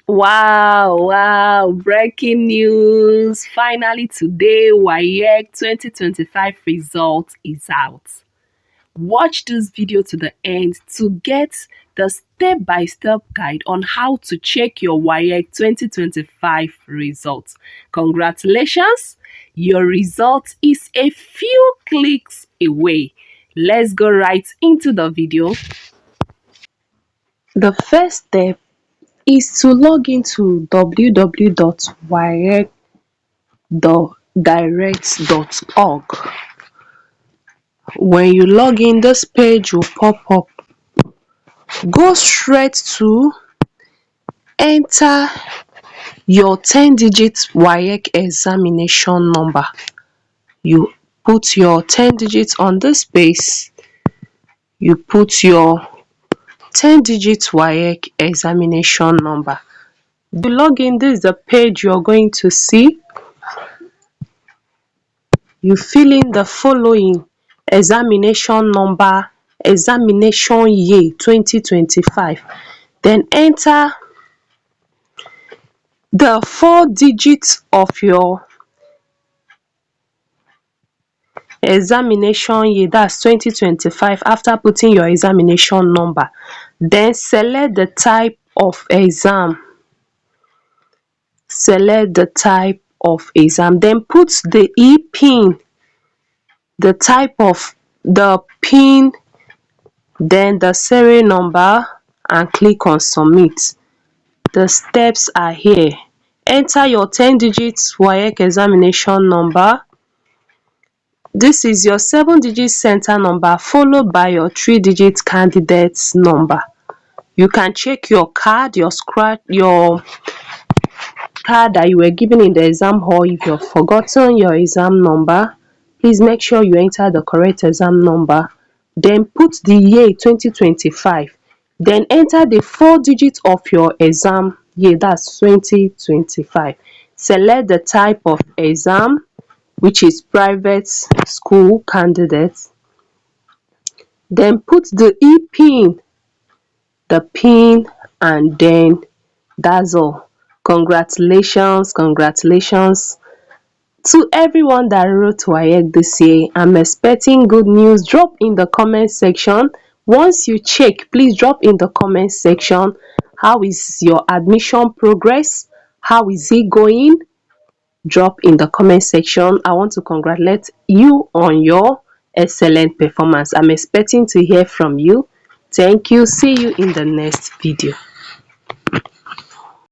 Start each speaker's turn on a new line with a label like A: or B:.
A: Wow, breaking news. Finally today, WAEC 2025 result is out. Watch this video to the end to get the step-by-step guide on how to check your WAEC 2025 results. Congratulations, your result is a few clicks away. Let's go right into the video. The first step is to log into www.waec.direct.org. When you log in, this page will pop up. Go straight to enter your 10-digit WAEC examination number. You put your 10 digits on this space. You put your 10-digit WAEC examination number. You log in, this is the page you're going to see. You fill in the following: examination number, examination year 2025, then enter the 4 digits of your examination year, that's 2025. After putting your examination number, then select the type of exam, then put the e-pin, the type of the pin, then the serial number, and click on submit. The steps are here. Enter your 10 digits WAEC examination number. This is your 7-digit center number followed by your 3-digit candidate's number. You can check your card, your card that you were given in the exam hall. If you've forgotten your exam number, please make sure you enter the correct exam number. Then put the year 2025. Then enter the 4 digits of your exam year, that's 2025. Select the type of exam, which is private school candidate. Then put the e-pin, the pin, and then that's all. Congratulations to everyone that wrote WAEC this year. I'm expecting good news. Drop in the comment section. Once you check, please drop in the comment section, how is your admission progress, how is it going? Drop in the comment section. I want to congratulate you on your excellent performance. I'm expecting to hear from you. Thank you. See you in the next video.